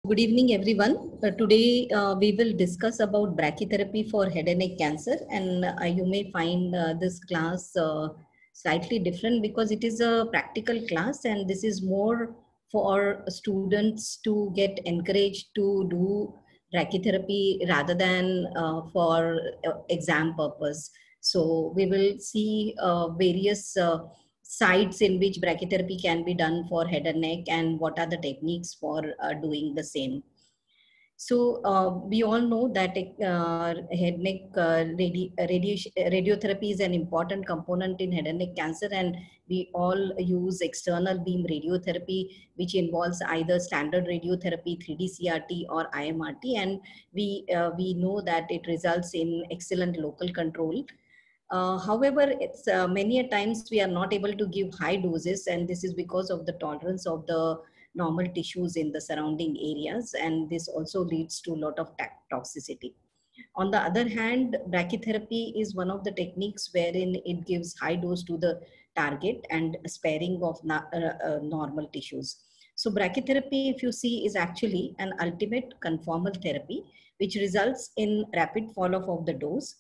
Good evening, everyone. Today we will discuss about brachytherapy for head and neck cancer, and you may find this class slightly different because it is a practical class, and this is more for students to get encouraged to do brachytherapy rather than for exam purpose. So we will see various sites in which brachytherapy can be done for head and neck and what are the techniques for doing the same. So we all know that head neck radiotherapy is an important component in head and neck cancer, and we all use external beam radiotherapy, which involves either standard radiotherapy, 3D CRT, or IMRT, and we know that it results in excellent local control. However, it's many a times we are not able to give high doses, and this is because of the tolerance of the normal tissues in the surrounding areas, and this also leads to a lot of toxicity. On the other hand, brachytherapy is one of the techniques wherein it gives high dose to the target and sparing of normal tissues. So brachytherapy, if you see, is actually an ultimate conformal therapy, which results in rapid fall off of the dose,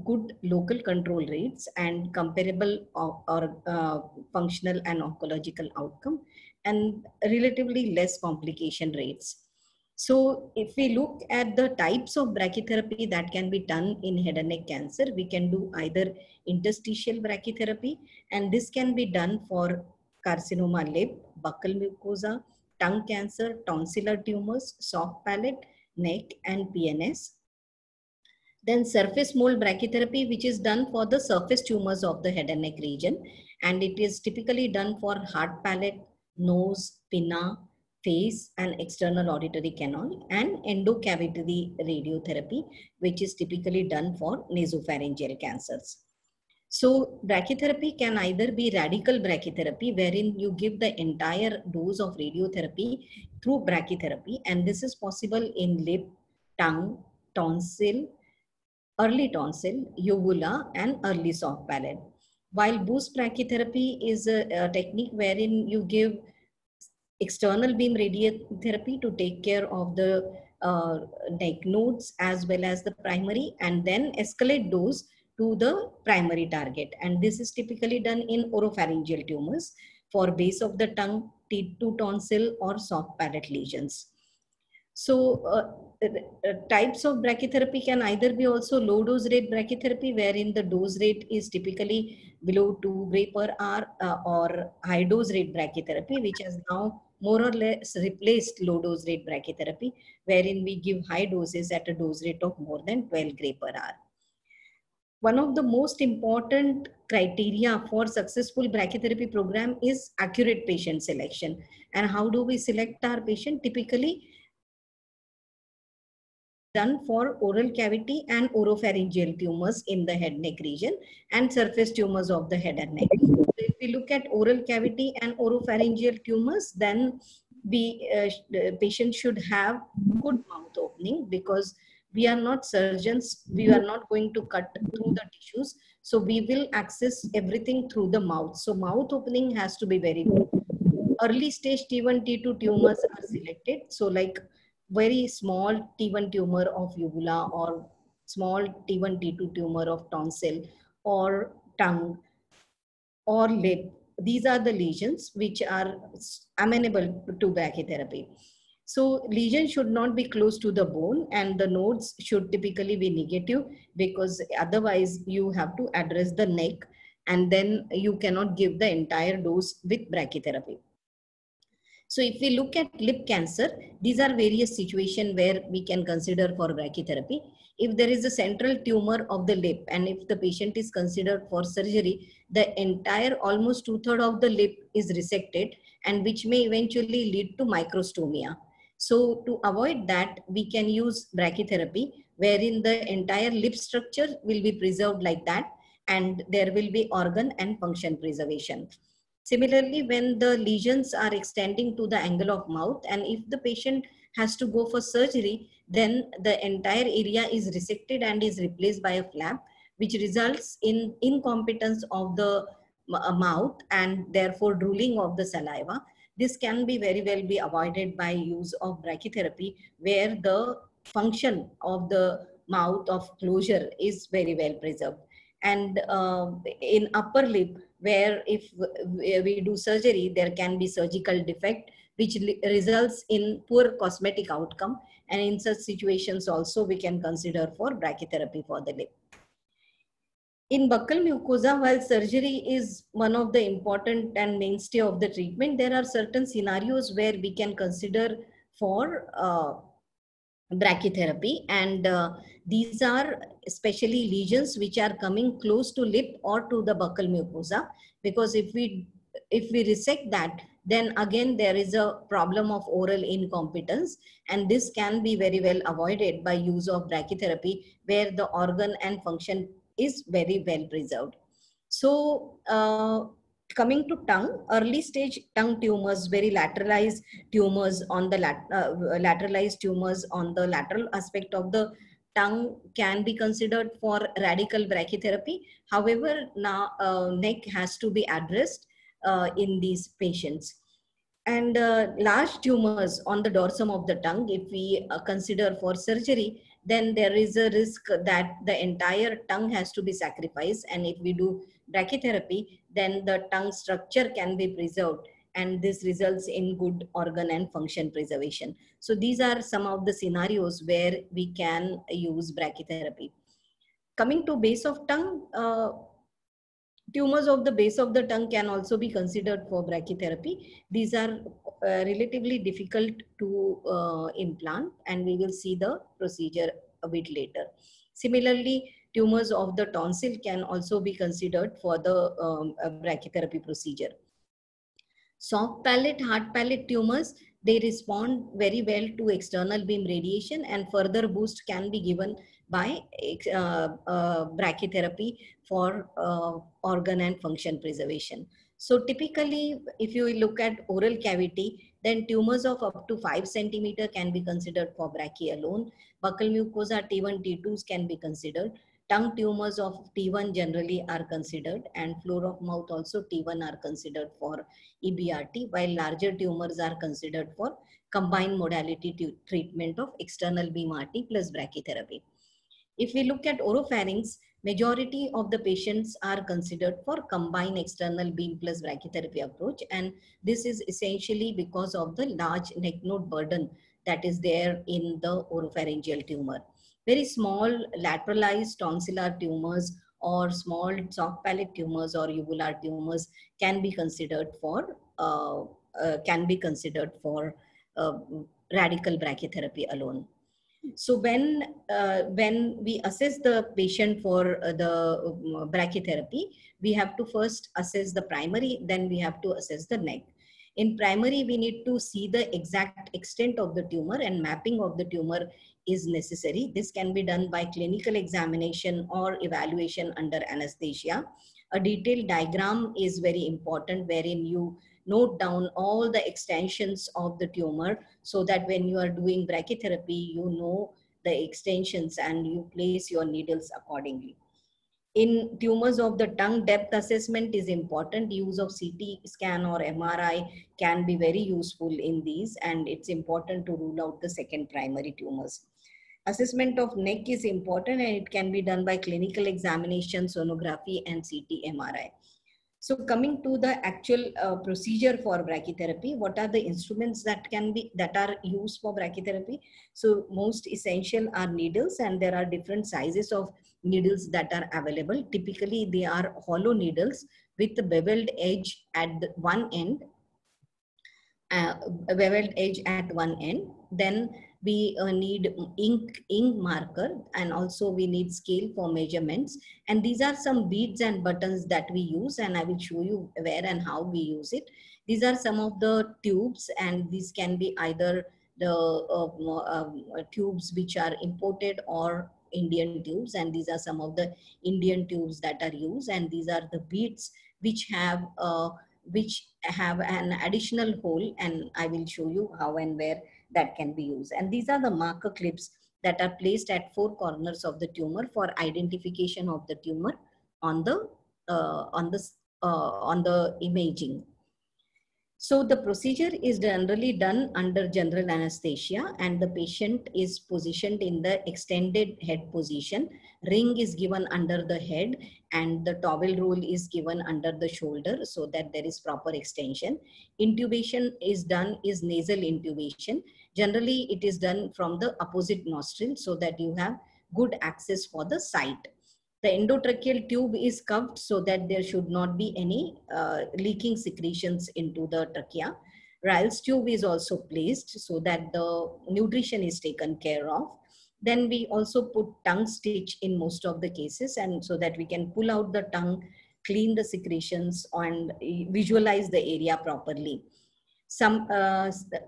good local control rates, and comparable functional and oncological outcome, and relatively less complication rates. So if we look at the types of brachytherapy that can be done in head and neck cancer, we can do either interstitial brachytherapy, and this can be done for carcinoma lip, buccal mucosa, tongue cancer, tonsillar tumors, soft palate, neck, and PNS. Then surface mold brachytherapy, which is done for the surface tumors of the head and neck region. And it is typically done for hard palate, nose, pinna, face, and external auditory canal. And endocavitary radiotherapy, which is typically done for nasopharyngeal cancers. So brachytherapy can either be radical brachytherapy, wherein you give the entire dose of radiotherapy through brachytherapy. And this is possible in lip, tongue, tonsil, early tonsil, uvula, and early soft palate. While boost brachytherapy is a technique wherein you give external beam radiotherapy to take care of the neck nodes as well as the primary, and then escalate dose to the primary target. And this is typically done in oropharyngeal tumors for base of the tongue, T2 tonsil, or soft palate lesions. So types of brachytherapy can either be also low dose rate brachytherapy, wherein the dose rate is typically below 2 gray per hour, or high dose rate brachytherapy, which has now more or less replaced low dose rate brachytherapy, wherein we give high doses at a dose rate of more than 12 gray per hour. One of the most important criteria for successful brachytherapy program is accurate patient selection. And how do we select our patient? Typically done for oral cavity and oropharyngeal tumors in the head neck region and surface tumors of the head and neck. So if we look at oral cavity and oropharyngeal tumors, then the patient should have good mouth opening, because we are not surgeons, we are not going to cut through the tissues, so we will access everything through the mouth. So mouth opening has to be very good. Early stage T1, T2 tumors are selected. So like very small T1 tumor of uvula, or small T1, T2 tumor of tonsil or tongue or lip. These are the lesions which are amenable to brachytherapy. So lesion should not be close to the bone, and the nodes should typically be negative, because otherwise you have to address the neck, and then you cannot give the entire dose with brachytherapy. So if we look at lip cancer, these are various situations where we can consider for brachytherapy. If there is a central tumor of the lip, and if the patient is considered for surgery, the entire almost 2/3 of the lip is resected, and which may eventually lead to microstomia. So to avoid that, we can use brachytherapy, wherein the entire lip structure will be preserved like that, and there will be organ and function preservation. Similarly, when the lesions are extending to the angle of mouth, and if the patient has to go for surgery, then the entire area is resected and is replaced by a flap, which results in incompetence of the mouth and therefore drooling of the saliva. This can be very well be avoided by use of brachytherapy, where the function of the mouth of closure is very well preserved. And in upper lip, where if we do surgery, there can be surgical defect, which results in poor cosmetic outcome. And in such situations also, we can consider for brachytherapy for the lip. In buccal mucosa, while surgery is one of the important and mainstay of the treatment, there are certain scenarios where we can consider for brachytherapy, and these are especially lesions which are coming close to lip or to the buccal mucosa, because if we resect that, then again there is a problem of oral incompetence, and this can be very well avoided by use of brachytherapy, where the organ and function is very well preserved. So coming to tongue, early stage tongue tumors, very lateralized tumors on the lateralized tumors on the lateral aspect of the tongue can be considered for radical brachytherapy. However, now neck has to be addressed in these patients. And large tumors on the dorsum of the tongue, if we consider for surgery, then there is a risk that the entire tongue has to be sacrificed. And if we do brachytherapy, then the tongue structure can be preserved, and this results in good organ and function preservation. So these are some of the scenarios where we can use brachytherapy. Coming to base of tongue, tumors of the base of the tongue can also be considered for brachytherapy. These are relatively difficult to implant, and we will see the procedure a bit later. Similarly, tumors of the tonsil can also be considered for the brachytherapy procedure. Soft palate, hard palate tumors, they respond very well to external beam radiation, and further boost can be given by brachytherapy for organ and function preservation. So typically, if you look at oral cavity, then tumors of up to 5 centimeter can be considered for brachy alone. Buccal mucosa T1, T2s can be considered. Tongue tumors of T1 generally are considered, and floor of mouth also T1 are considered for EBRT, while larger tumors are considered for combined modality treatment of external beam RT plus brachytherapy. If we look at oropharynx, majority of the patients are considered for combined external beam plus brachytherapy approach, and this is essentially because of the large neck node burden that is there in the oropharyngeal tumor. Very small lateralized tonsillar tumors or small soft palate tumors or uvular tumors can be considered for radical brachytherapy alone. So when we assess the patient for the brachytherapy, we have to first assess the primary, then we have to assess the neck. In primary, we need to see the exact extent of the tumor, and mapping of the tumor is necessary. This can be done by clinical examination or evaluation under anesthesia. A detailed diagram is very important, wherein you note down all the extensions of the tumor, so that when you are doing brachytherapy, you know the extensions and you place your needles accordingly. In tumors of the tongue, depth assessment is important. Use of CT scan or MRI can be very useful in these, and it's important to rule out the second primary tumors. Assessment of neck is important, and it can be done by clinical examination, sonography, and CT MRI. So coming to the actual procedure for brachytherapy, what are the instruments that are used for brachytherapy? So most essential are needles, and there are different sizes of needles that are available. Typically, they are hollow needles with a beveled edge at one end, beveled edge at one end. Then we need ink marker, and also we need scale for measurements. And these are some beads and buttons that we use, and I will show you where and how we use it. These are some of the tubes, and these can be either the tubes which are imported or Indian tubes, and these are some of the Indian tubes that are used. And these are the beads which have an additional hole, and I will show you how and where that can be used. And these are the marker clips that are placed at four corners of the tumor for identification of the tumor on the imaging. So the procedure is generally done under general anesthesia, and the patient is positioned in the extended head position. Ring is given under the head and the towel roll is given under the shoulder so that there is proper extension. Intubation is done is nasal intubation. Generally it is done from the opposite nostril so that you have good access for the sight. The endotracheal tube is cuffed so that there should not be any leaking secretions into the trachea. Ryle's tube is also placed so that the nutrition is taken care of. Then we also put tongue stitch in most of the cases, and so that we can pull out the tongue, clean the secretions, and visualize the area properly.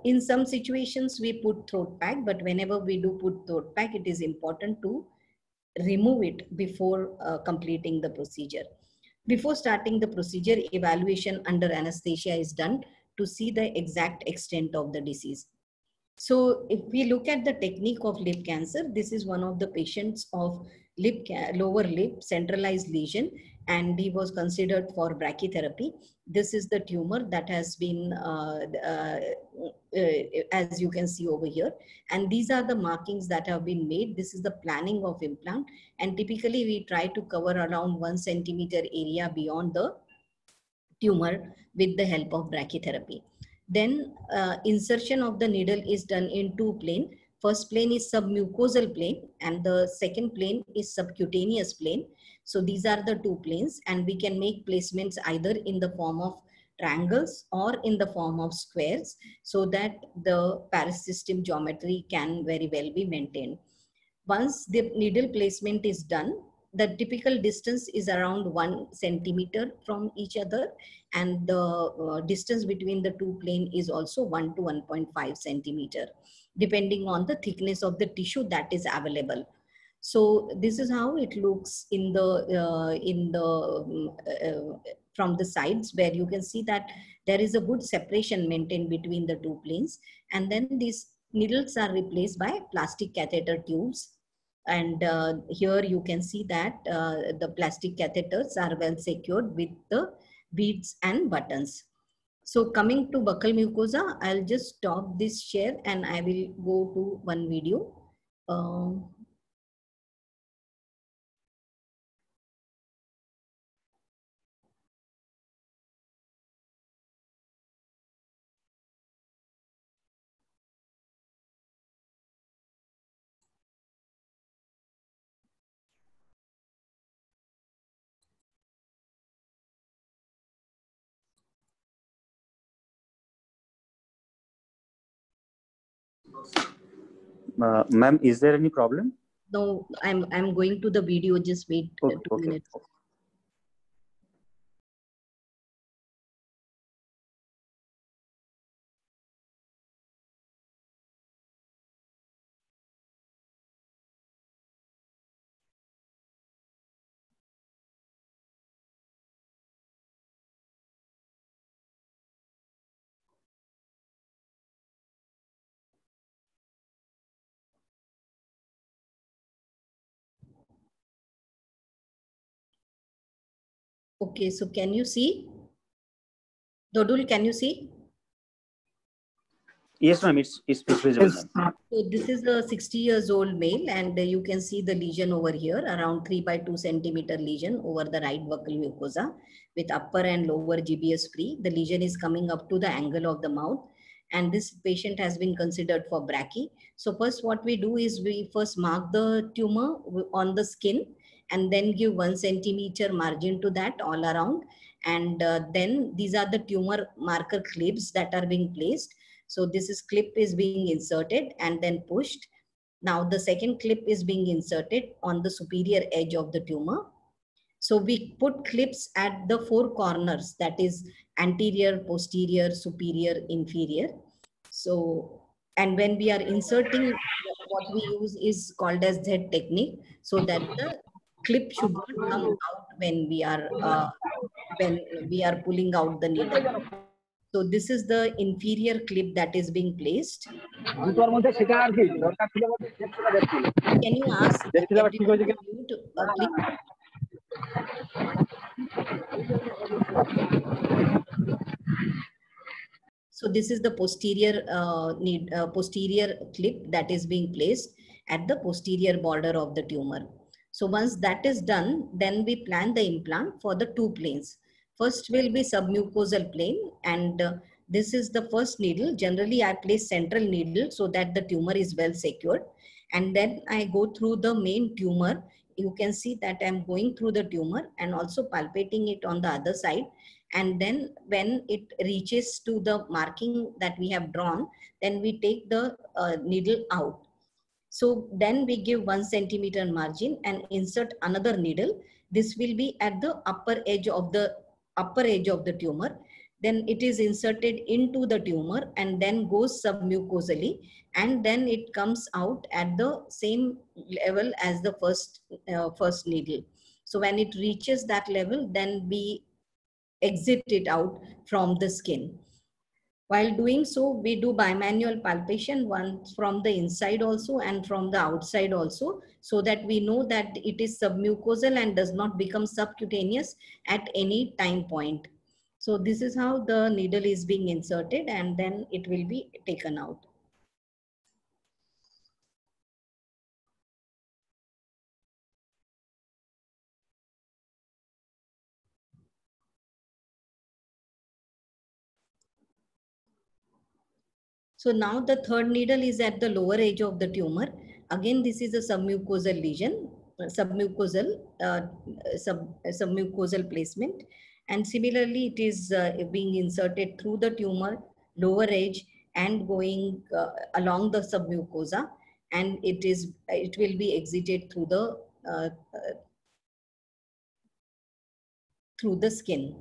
In some situations we put throat pack, but whenever we do put throat pack, it is important to remove it before completing the procedure. Before starting the procedure, evaluation under anesthesia is done to see the exact extent of the disease. So if we look at the technique of lip cancer, this is one of the patients of lower lip centralized lesion, and he was considered for brachytherapy. This is the tumor that has been, as you can see over here. And these are the markings that have been made. This is the planning of implant. And typically we try to cover around 1 centimeter area beyond the tumor with the help of brachytherapy. Then insertion of the needle is done in two planes. First plane is submucosal plane and the second plane is subcutaneous plane. So these are the two planes, and we can make placements either in the form of triangles or in the form of squares so that the parasystem geometry can very well be maintained. Once the needle placement is done, the typical distance is around 1 centimeter from each other, and the distance between the two planes is also 1 to 1.5 centimeter, depending on the thickness of the tissue that is available. So this is how it looks in from the sides, where you can see that there is a good separation maintained between the two planes, and then these needles are replaced by plastic catheter tubes. And here you can see that the plastic catheters are well secured with the beads and buttons. So coming to buccal mucosa, I'll just stop this share and I will go to one video. Ma'am, is there any problem? No, I'm going to the video. Just wait 2 minutes. Okay, so can you see? Dodul, can you see? Yes, ma'am, it's visible. Yes. So this is a 60 years old male, and you can see the lesion over here, around 3 by 2 centimeter lesion over the right buccal mucosa with upper and lower GBS free. The lesion is coming up to the angle of the mouth, and this patient has been considered for brachy. So first what we do is we first mark the tumor on the skin and then give 1 centimeter margin to that all around. And then these are the tumor marker clips that are being placed. So this clip is being inserted and then pushed. Now the second clip is being inserted on the superior edge of the tumor. So we put clips at the 4 corners, that is anterior, posterior, superior, inferior. So, and when we are inserting, what we use is called as Z technique, so that the clip should not come out when we are pulling out the needle. So this is the inferior clip that is being placed. Can you ask everyone to mute, please? So this is the posterior posterior clip that is being placed at the posterior border of the tumor. So once that is done, then we plan the implant for the two planes. First will be submucosal plane, and this is the first needle. Generally, I place central needle so that the tumor is well secured. And then I go through the main tumor. You can see that I'm going through the tumor and also palpating it on the other side. And then when it reaches to the marking that we have drawn, then we take the needle out. So then we give 1 centimeter margin and insert another needle. This will be at the upper edge of the tumor. Then it is inserted into the tumor and then goes submucosally, and then it comes out at the same level as the first needle. So when it reaches that level, then we exit it out from the skin. While doing so, we do bimanual palpation, once from the inside also and from the outside also, so that we know that it is submucosal and does not become subcutaneous at any time point. So this is how the needle is being inserted, and then it will be taken out. So now the third needle is at the lower edge of the tumor. Again, this is a submucosal lesion, submucosal placement. And similarly, it is being inserted through the tumor, lower edge, and going along the submucosa. And it will be exited through the skin.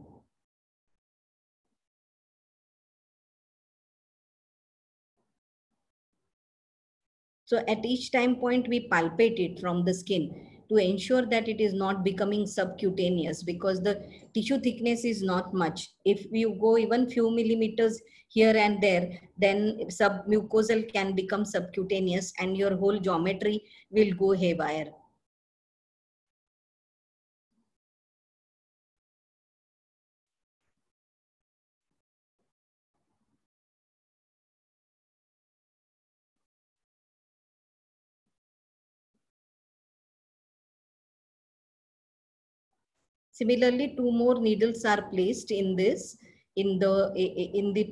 So at each time point, we palpate it from the skin to ensure that it is not becoming subcutaneous, because the tissue thickness is not much. If you go even few millimeters here and there, then submucosal can become subcutaneous and your whole geometry will go haywire. Similarly, two more needles are placed in the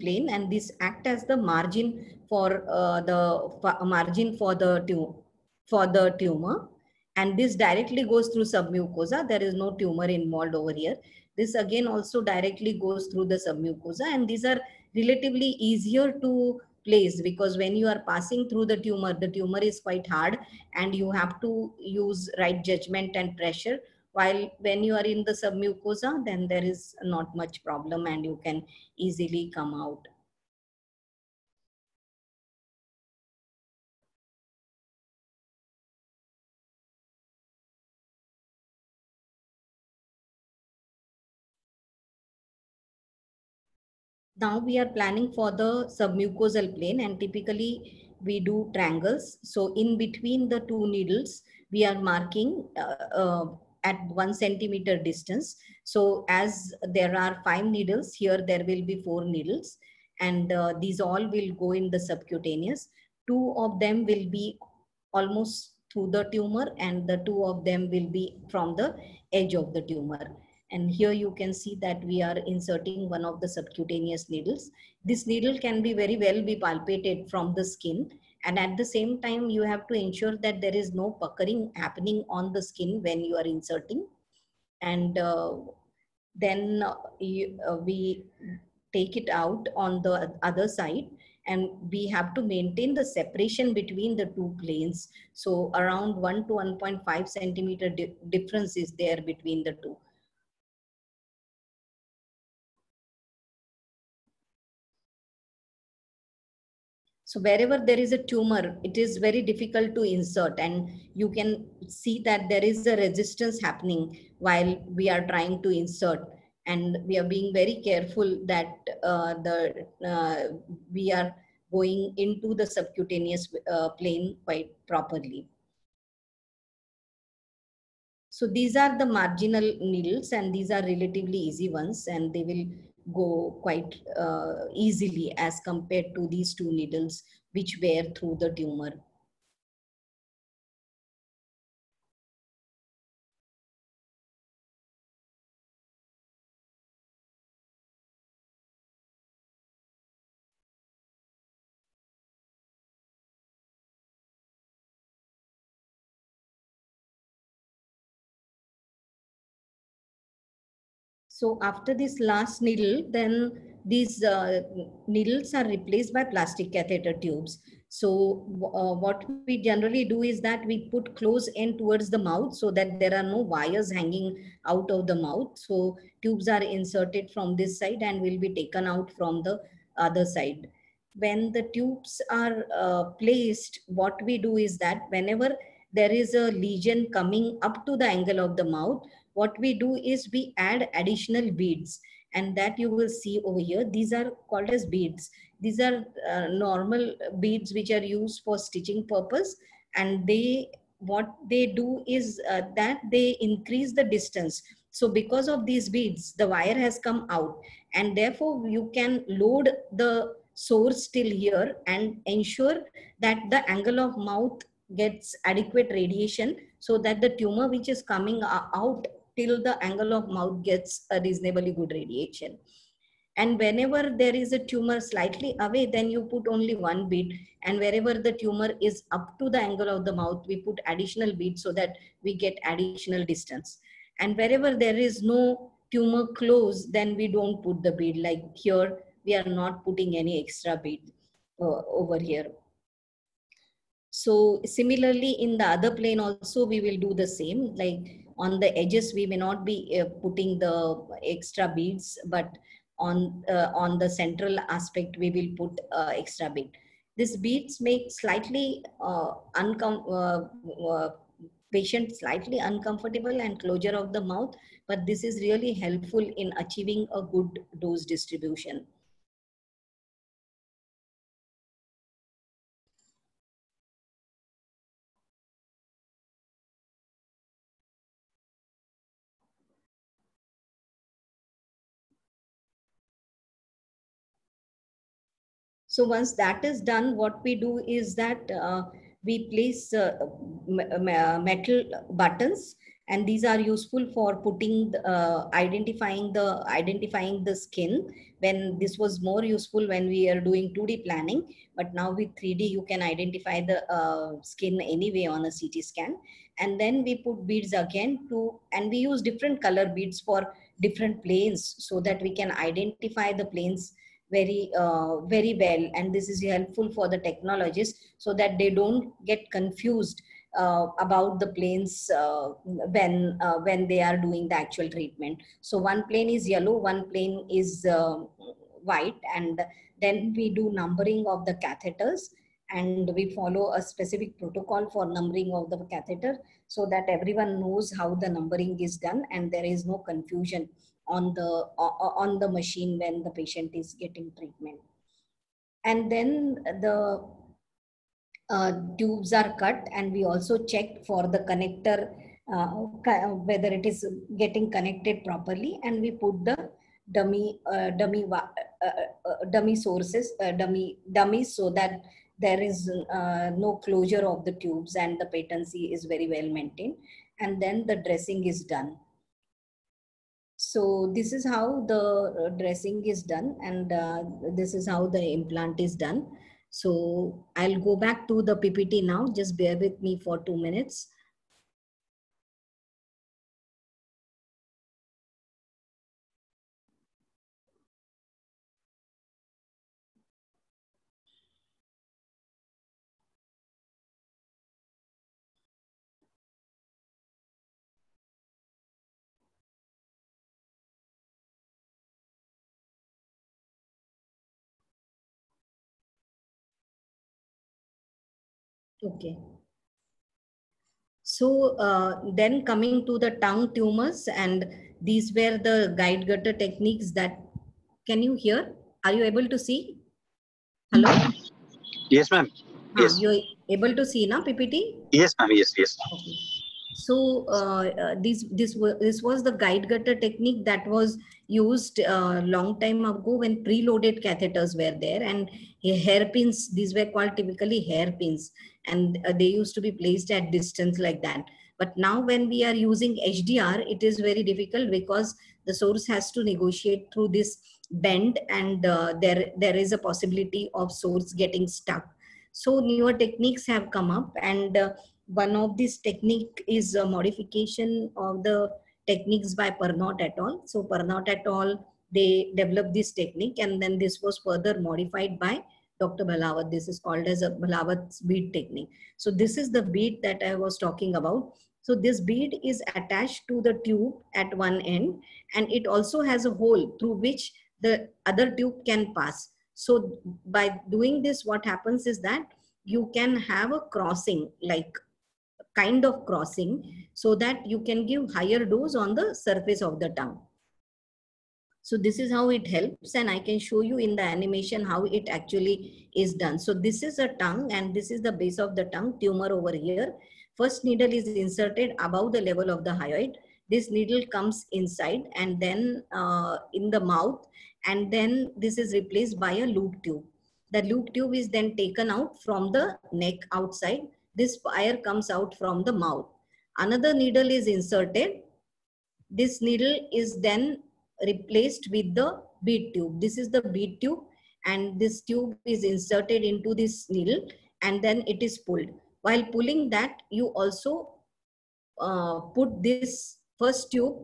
plane, and this act as the margin for the tumor, and this directly goes through submucosa. There is no tumor involved over here. This again also directly goes through the submucosa, and these are relatively easier to place, because when you are passing through the tumor is quite hard, and you have to use right judgment and pressure. While when you are in the submucosa, then there is not much problem and you can easily come out. Now we are planning for the submucosal plane, and typically we do triangles. So in between the two needles, we are marking at 1 centimeter distance. So as there are 5 needles, here there will be 4 needles, and these all will go in the subcutaneous. 2 of them will be almost through the tumor, and the 2 of them will be from the edge of the tumor. And here you can see that we are inserting one of the subcutaneous needles. This needle can be very well be palpated from the skin. And at the same time, you have to ensure that there is no puckering happening on the skin when you are inserting. And then we take it out on the other side, and we have to maintain the separation between the two planes. So around 1 to 1.5 centimeter difference is there between the two. So wherever there is a tumor, it is very difficult to insert, and you can see that there is a resistance happening while we are trying to insert, and we are being very careful that we are going into the subcutaneous plane quite properly. So these are the marginal needles, and these are relatively easy ones, and they will go quite easily as compared to these two needles which wear through the tumor. So after this last needle, then these needles are replaced by plastic catheter tubes. So what we generally do is that we put close end towards the mouth so that there are no wires hanging out of the mouth. So tubes are inserted from this side and will be taken out from the other side. When the tubes are placed, what we do is that whenever there is a lesion coming up to the angle of the mouth, what we do is we add additional beads, and that you will see over here. These are called as beads. These are normal beads which are used for stitching purpose, and what they do is that they increase the distance. So because of these beads, the wire has come out, and therefore you can load the source till here and ensure that the angle of mouth gets adequate radiation, so that the tumor which is coming out till the angle of mouth gets a reasonably good radiation. And whenever there is a tumor slightly away, then you put only one bead. And wherever the tumor is up to the angle of the mouth, we put additional beads so that we get additional distance. And wherever there is no tumor close, then we don't put the bead. Like here, we are not putting any extra bead over here. So similarly, in the other plane also, we will do the same. Like on the edges, we may not be putting the extra beads, but on the central aspect, we will put extra bead. These beads make slightly patient slightly uncomfortable and closure of the mouth, but this is really helpful in achieving a good dose distribution. So once that is done, what we do is that we place metal buttons, and these are useful for putting identifying the skin. When this was more useful when we are doing 2D planning, but now with 3D you can identify the skin anyway on a CT scan. And then we put beads again and we use different color beads for different planes so that we can identify the planes very well, and this is helpful for the technologists so that they don't get confused about the planes when they are doing the actual treatment. So one plane is yellow, one plane is white, and then we do numbering of the catheters, and we follow a specific protocol for numbering of the catheter so that everyone knows how the numbering is done and there is no confusion on the machine when the patient is getting treatment. And then the tubes are cut, and we also check for the connector whether it is getting connected properly, and we put the dummy sources, dummies, so that there is no closure of the tubes and the patency is very well maintained, and then the dressing is done. So this is how the dressing is done, and this is how the implant is done. So I'll go back to the PPT now. Just bear with me for 2 minutes. Okay. So then coming to the tongue tumors, and these were the guide gutter techniques that, can you hear? Are you able to see? Hello? Yes, ma'am. Yes. You're able to see now, PPT? Yes, ma'am. Yes, yes. Okay. So this was the guide gutter technique that was used a long time ago when preloaded catheters were there, and hairpins, these were called typically hairpins, and they used to be placed at distance like that. But now when we are using HDR, it is very difficult because the source has to negotiate through this bend, and there is a possibility of source getting stuck. So newer techniques have come up, and one of these technique is a modification of the techniques by Pernot et al. So Pernot et al., they developed this technique, and then this was further modified by Dr. Bhalawat. This is called as a Bhalawat's bead technique. So this is the bead that I was talking about. So this bead is attached to the tube at one end, and it also has a hole through which the other tube can pass. So by doing this, what happens is that you can have a crossing, like kind of crossing, so that you can give higher dose on the surface of the tongue. So this is how it helps, and I can show you in the animation how it actually is done. So this is a tongue, and this is the base of the tongue, tumor over here. First needle is inserted above the level of the hyoid. This needle comes inside and then in the mouth, and then this is replaced by a loop tube. The loop tube is then taken out from the neck outside. This wire comes out from the mouth. Another needle is inserted. This needle is then replaced with the bead tube. This is the bead tube, and this tube is inserted into this needle, and then it is pulled. While pulling that, you also put this first tube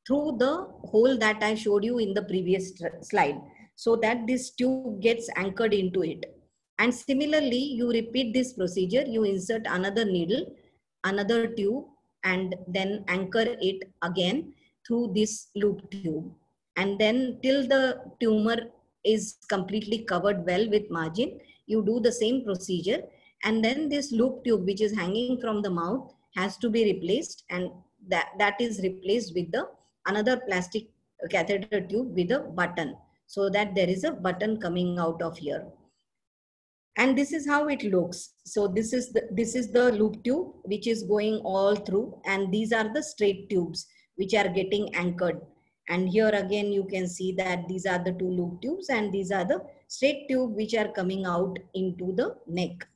through the hole that I showed you in the previous slide, so that this tube gets anchored into it. And similarly, you repeat this procedure. You insert another needle, another tube, and then anchor it again through this loop tube. And then till the tumor is completely covered well with margin, you do the same procedure. And then this loop tube, which is hanging from the mouth, has to be replaced, and that is replaced with the another plastic catheter tube with a button, so that there is a button coming out of here. And this is how it looks. So this is the loop tube which is going all through, and these are the straight tubes which are getting anchored. And here again you can see that these are the two loop tubes, and these are the straight tube which are coming out into the neck.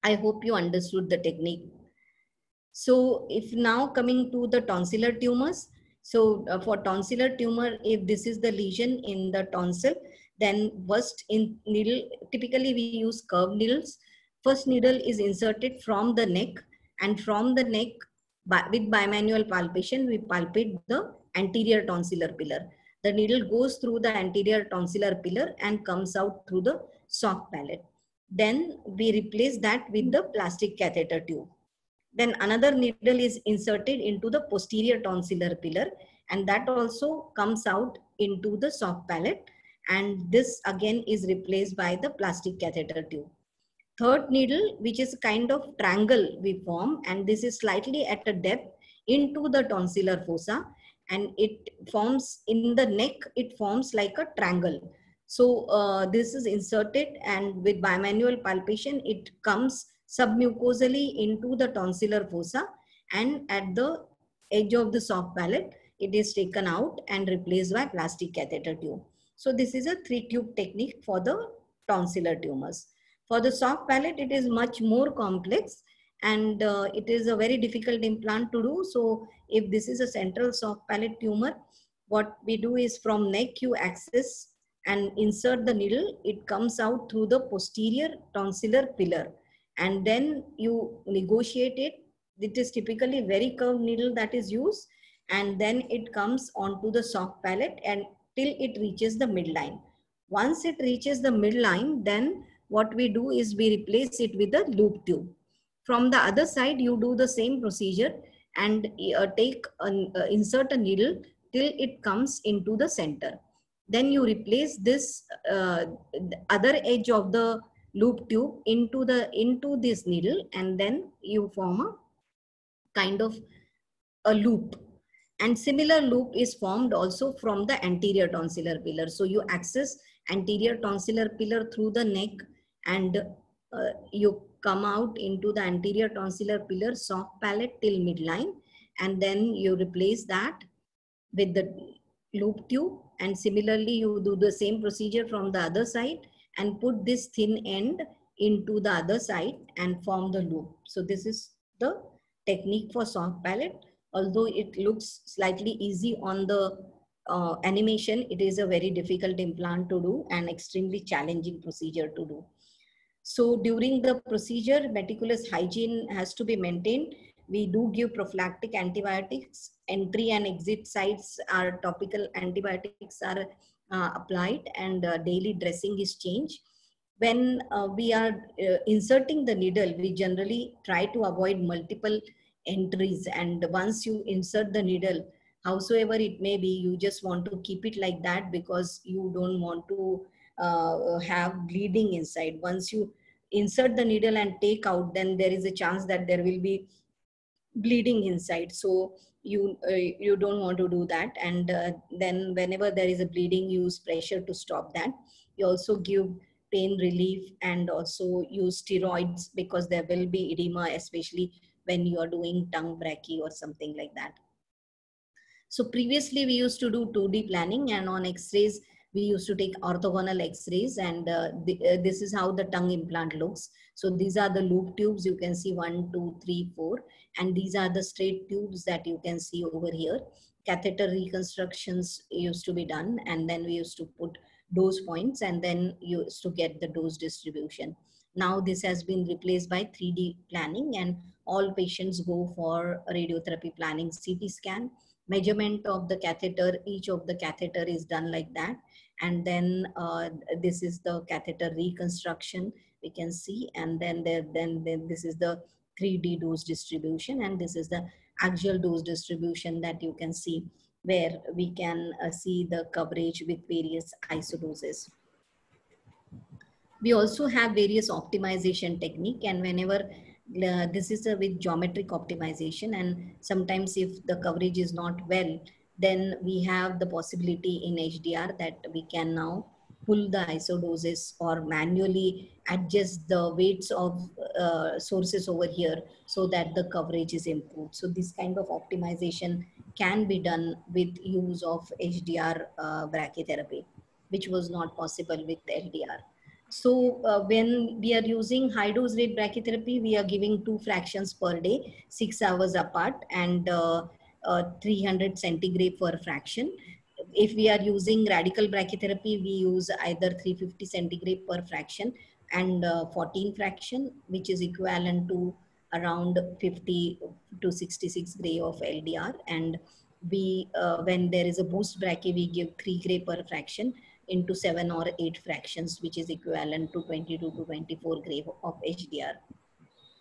I hope you understood the technique. So if now coming to the tonsillar tumors, so for tonsillar tumor, if this is the lesion in the tonsil, then first in needle, typically we use curved needles. First needle is inserted from the neck, and from the neck with bimanual palpation, we palpate the anterior tonsillar pillar. The needle goes through the anterior tonsillar pillar and comes out through the soft palate. Then we replace that with the plastic catheter tube. Then another needle is inserted into the posterior tonsillar pillar, and that also comes out into the soft palate, and this again is replaced by the plastic catheter tube. Third needle, which is kind of triangle we form, and this is slightly at a depth into the tonsillar fossa, and it forms in the neck, it forms like a triangle. So this is inserted, and with bimanual palpation, it comes submucosally into the tonsillar fossa, and at the edge of the soft palate, it is taken out and replaced by plastic catheter tube. So this is a 3-tube technique for the tonsillar tumors. For the soft palate, it is much more complex, and it is a very difficult implant to do. So if this is a central soft palate tumor, what we do is from neck you access and insert the needle. It comes out through the posterior tonsillar pillar, and then you negotiate it. It is typically very curved needle that is used, and then it comes onto the soft palate and till it reaches the midline. Once it reaches the midline, then what we do is we replace it with a loop tube. From the other side, you do the same procedure and insert a needle till it comes into the center. Then you replace this other edge of the loop tube into this needle, and then you form a kind of a loop. And similar loop is formed also from the anterior tonsillar pillar. So you access anterior tonsillar pillar through the neck, and you come out into the anterior tonsillar pillar soft palate till midline, and then you replace that with the loop tube, and similarly you do the same procedure from the other side and put this thin end into the other side and form the loop. So this is the technique for soft palate. Although it looks slightly easy on the animation, it is a very difficult implant to do and extremely challenging procedure to do. So during the procedure, meticulous hygiene has to be maintained. We do give prophylactic antibiotics. Entry and exit sites are topical antibiotics are applied, and daily dressing is changed. When we are inserting the needle, we generally try to avoid multiple entries. And once you insert the needle, howsoever it may be, you just want to keep it like that because you don't want to have bleeding inside. Once you insert the needle and take out, then there is a chance that there will be bleeding inside. So you don't want to do that. And then whenever there is a bleeding, use pressure to stop that. You also give pain relief and also use steroids because there will be edema, especially when you are doing tongue brachy or something like that. So previously we used to do 2D planning, and on X-rays, we used to take orthogonal X-rays, and this is how the tongue implant looks. So these are the loop tubes. You can see 1, 2, 3, 4. And these are the straight tubes that you can see over here. Catheter reconstructions used to be done, and then we used to put dose points, and then you used to get the dose distribution. Now this has been replaced by 3D planning, and all patients go for radiotherapy planning, CT scan, measurement of the catheter. Each of the catheter is done like that. And then this is the catheter reconstruction we can see. And then this is the 3D dose distribution. And this is the axial dose distribution that you can see, where we can see the coverage with various isodoses. We also have various optimization technique, and whenever this is with geometric optimization, and sometimes if the coverage is not well, then we have the possibility in HDR that we can now pull the isodoses or manually adjust the weights of sources over here so that the coverage is improved. So this kind of optimization can be done with use of HDR brachytherapy, which was not possible with LDR. So when we are using high dose rate brachytherapy, we are giving 2 fractions per day, 6 hours apart, and 300 centigrade per fraction. If we are using radical brachytherapy, we use either 350 centigrade per fraction and 14 fraction, which is equivalent to around 50 to 66 gray of LDR. And we, when there is a boost brachy, we give 3 gray per fraction into 7 or 8 fractions, which is equivalent to 22 to 24 gray of HDR.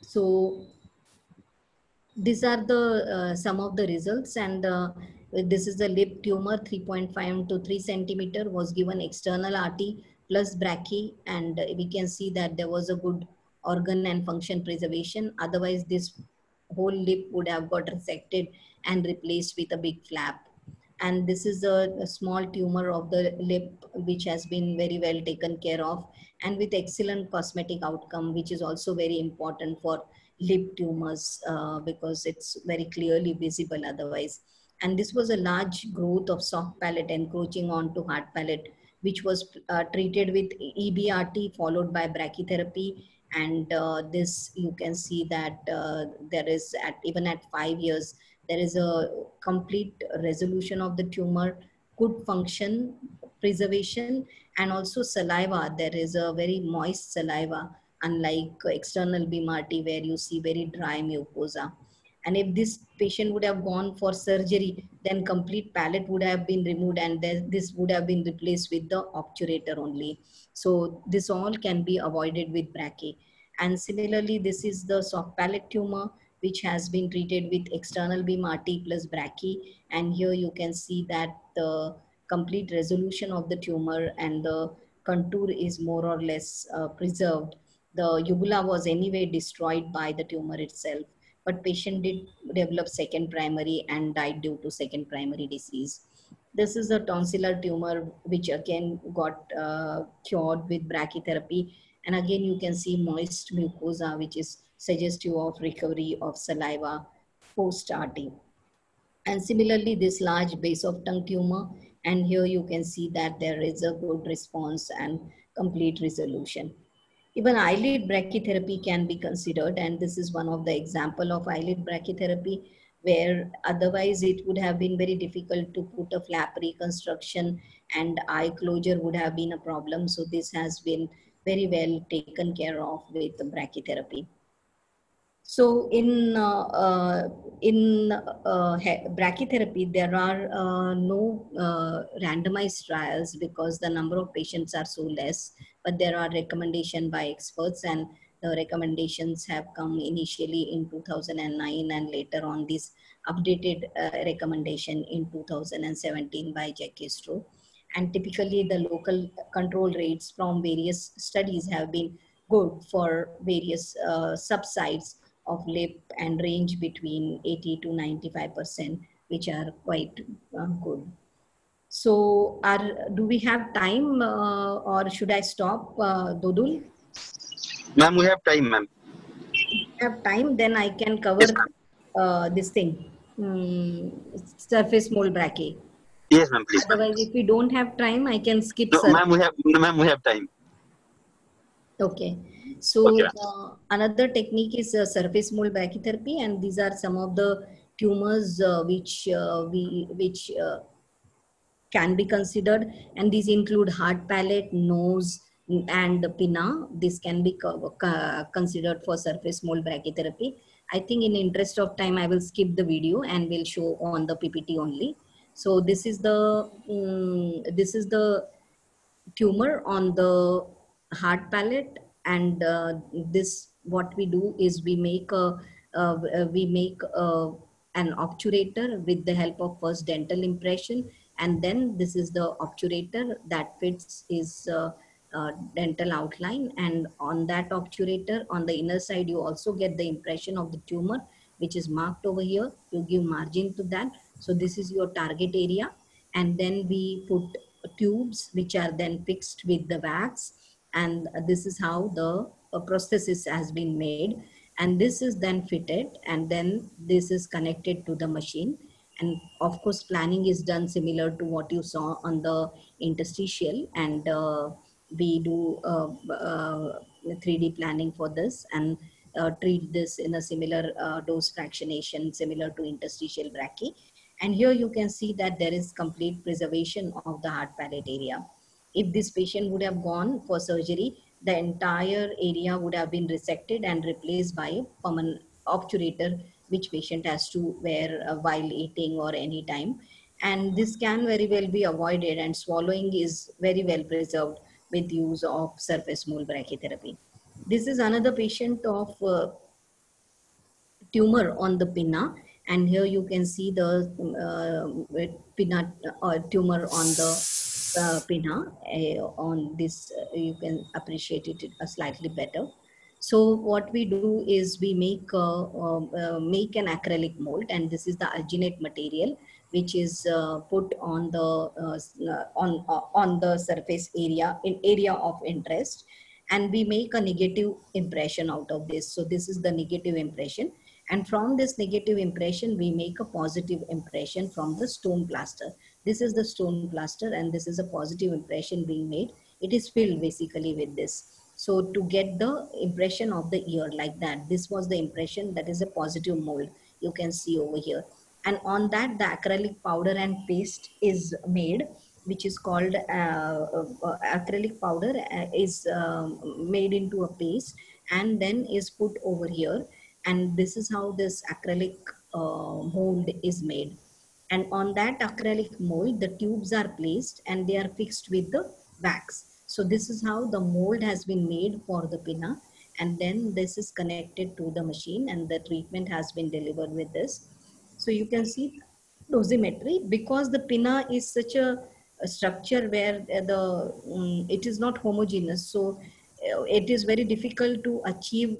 So these are the some of the results. And this is the lip tumor, 3.5 to 3 centimeter, was given external RT plus brachy, and we can see that there was a good organ and function preservation. Otherwise this whole lip would have got resected and replaced with a big flap. And this is a small tumor of the lip, which has been very well taken care of, and with excellent cosmetic outcome, which is also very important for lip tumors because it's very clearly visible otherwise. And this was a large growth of soft palate encroaching onto hard palate, which was treated with EBRT followed by brachytherapy. And this, you can see that there is even at 5 years, there is a complete resolution of the tumor, good function, preservation, and also saliva. There is a very moist saliva, unlike external beam RT where you see very dry mucosa. And if this patient would have gone for surgery, then complete palate would have been removed, and this would have been replaced with the obturator only. So this all can be avoided with brachy. And similarly, this is the soft palate tumor, which has been treated with external beam RT plus brachy. And here you can see that the complete resolution of the tumor and the contour is more or less preserved. The uvula was anyway destroyed by the tumor itself, but patient did develop second primary and died due to second primary disease. This is a tonsillar tumor, which again got cured with brachytherapy. And again, you can see moist mucosa, which is suggestive of recovery of saliva post-RT. And similarly, this large base of tongue tumor And here you can see that there is a good response and complete resolution. Even eyelid brachytherapy can be considered, and this is one of the example of eyelid brachytherapy, where otherwise it would have been very difficult to put a flap reconstruction and eye closure would have been a problem. So this has been very well taken care of with the brachytherapy. So in brachytherapy, there are no randomized trials because the number of patients are so less, but there are recommendations by experts, and the recommendations have come initially in 2009 and later on this updated recommendation in 2017 by Jackie Stroh. And typically the local control rates from various studies have been good for various subsites of lip and range between 80 to 95%, which are quite good. So do we have time or should I stop, Dodul? Ma'am, we have time, ma'am. If we have time, then I can cover this thing, surface mold brachy. Yes, ma'am, please, ma'am. Otherwise, if we don't have time, I can skip No, surface. ma'am, we have time. Okay. So Okay. another technique is surface mold brachytherapy, and these are some of the tumors which can be considered, and these include hard palate, nose, and the pinna. This can be considered for surface mold brachytherapy. I think in interest of time, I will skip the video and will show on the PPT only. So this is the tumor on the hard palate, and this what we do is we make an obturator with the help of first dental impression, and then this is the obturator that fits his dental outline, and on that obturator on the inner side you also get the impression of the tumor which is marked over here. You give margin to that, so this is your target area, and then we put tubes which are then fixed with the wax, and this is how the prosthesis has been made, and this is then fitted, and then this is connected to the machine, and of course planning is done similar to what you saw on the interstitial, and we do 3D planning for this, and treat this in a similar dose fractionation similar to interstitial brachy. And here you can see that there is complete preservation of the hard palate area. If this patient would have gone for surgery, the entire area would have been resected and replaced by a permanent obturator, which patient has to wear while eating or any time. And this can very well be avoided, and swallowing is very well preserved with use of surface mold brachytherapy. This is another patient of tumor on the pinna, and here you can see the pinna tumor on the pinna. On this you can appreciate it slightly better. So what we do is we make an acrylic mold, and this is the alginate material which is put on the on the surface area in area of interest, and we make a negative impression out of this. So this is the negative impression, and from this negative impression, we make a positive impression from the stone plaster. This is the stone plaster, and this is a positive impression being made. It is filled basically with this. So to get the impression of the ear like that, this was the impression, that is a positive mold you can see over here. And on that, the acrylic powder and paste is made, which is called acrylic powder is made into a paste and then is put over here, and this is how this acrylic mold is made. And on that acrylic mold, the tubes are placed and they are fixed with the wax. So this is how the mold has been made for the pinna, and then this is connected to the machine and the treatment has been delivered with this. So you can see dosimetry, because the pinna is such a structure where it is not homogeneous, so it is very difficult to achieve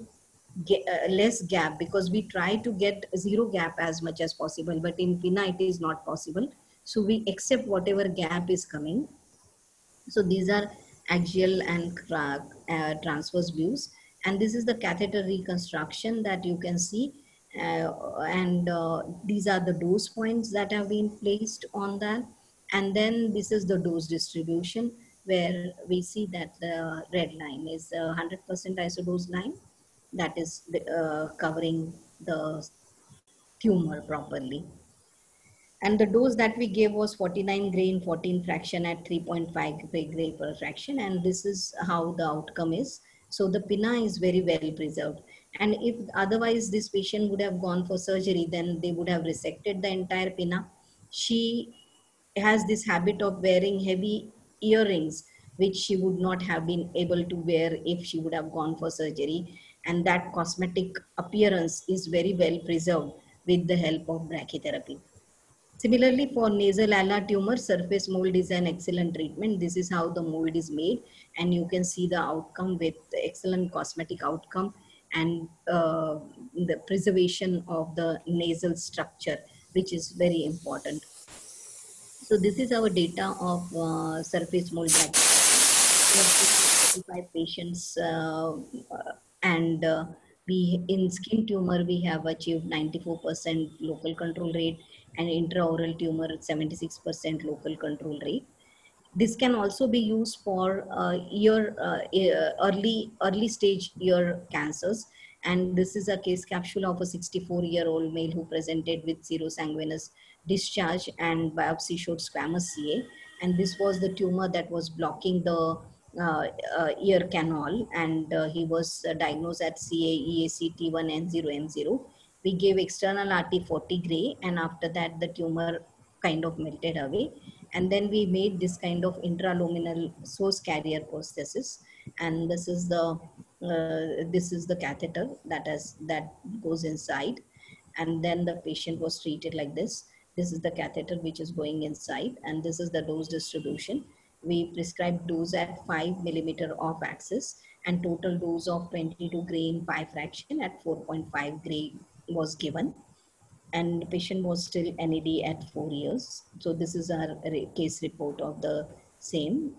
less gap, because we try to get zero gap as much as possible, but in pinna it is not possible, so we accept whatever gap is coming. So these are axial and transverse views, and this is the catheter reconstruction that you can see, and these are the dose points that have been placed on that, And then this is the dose distribution, where we see that the red line is 100% isodose line, that is covering the tumor properly. And the dose that we gave was 49 gray in 14 fraction at 3.5 gray per fraction. And this is how the outcome is. So the pinna is very well preserved. And if otherwise this patient would have gone for surgery, then they would have resected the entire pinna. She has this habit of wearing heavy earrings, which she would not have been able to wear if she would have gone for surgery. And that cosmetic appearance is very well preserved with the help of brachytherapy. Similarly, for nasal alar tumor, surface mold is an excellent treatment. This is how the mold is made, and you can see the outcome with the excellent cosmetic outcome and the preservation of the nasal structure, which is very important. So this is our data of surface mold brachytherapy. We have 35 patients, and we in skin tumor we have achieved 94% local control rate, and intraoral tumor 76% local control rate. This can also be used for early stage ear cancers. And this is a case capsule of a 64-year-old male who presented with serosanguinous discharge, and biopsy showed squamous CA. And this was the tumor that was blocking the ear canal, and he was diagnosed at CA-EAC T1N0M0. We gave external RT40 gray, and after that the tumor kind of melted away. And then we made this kind of intraluminal source carrier prosthesis, and this is the catheter that goes inside. And then the patient was treated like this. This is the catheter which is going inside, and this is the dose distribution. We prescribed dose at 5 millimeter off axis, and total dose of 22 gray in 5 fraction at 4.5 gray was given. And the patient was still NED at 4 years. So this is our case report of the same.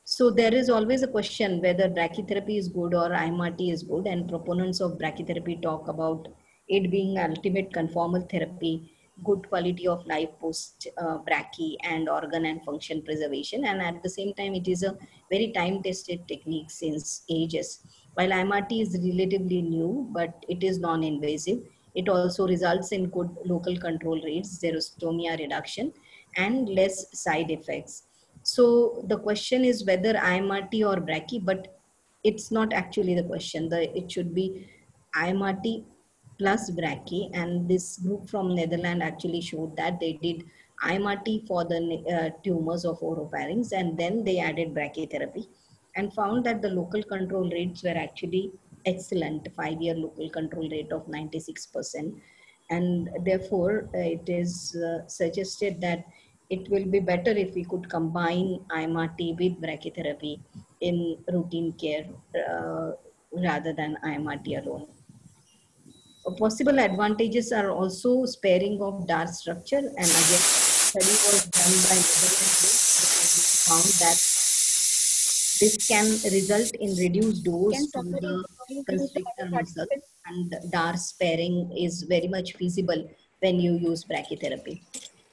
So there is always a question whether brachytherapy is good or IMRT is good, and proponents of brachytherapy talk about it being ultimate conformal therapy, good quality of life post brachy, and organ and function preservation. And at the same time, it is a very time-tested technique since ages. While IMRT is relatively new, but it is non-invasive. It also results in good local control rates, xerostomia reduction, and less side effects. So the question is whether IMRT or brachy, but it's not actually the question. It should be IMRT plus brachy. And this group from Netherlands actually showed that they did IMRT for the tumors of oropharynx, and then they added brachytherapy and found that the local control rates were actually excellent, 5-year local control rate of 96%. And therefore, it is suggested that it will be better if we could combine IMRT with brachytherapy in routine care rather than IMRT alone. Possible advantages are also sparing of DAR structure. And again, study was done by Netherlands because we found that this can result in reduced dose to the constrictor muscle, and DAR sparing is very much feasible when you use brachytherapy.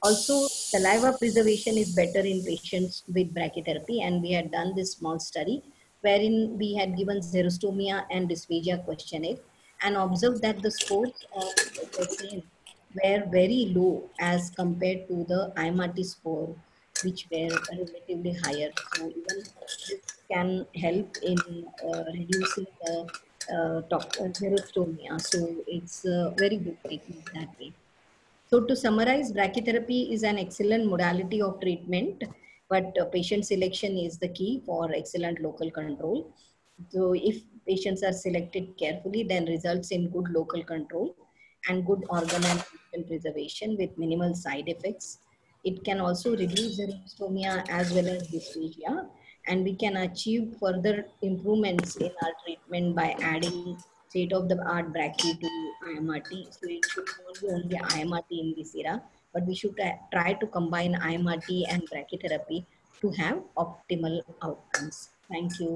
Also, saliva preservation is better in patients with brachytherapy, and we had done this small study wherein we had given xerostomia and dysphagia questionnaire and observed that the scores of the same were very low as compared to the IMRT score, which were relatively higher. So even this can help in reducing the xerostomia. So it's a very good technique that way. So to summarize, brachytherapy is an excellent modality of treatment, but patient selection is the key for excellent local control. So if patients are selected carefully, then results in good local control and good organ and function preservation with minimal side effects. It can also reduce xerostomia as well as dysphagia, and we can achieve further improvements in our treatment by adding state-of-the-art brachy to IMRT. So it should not be only IMRT in this era, but we should try to combine IMRT and brachytherapy to have optimal outcomes. Thank you.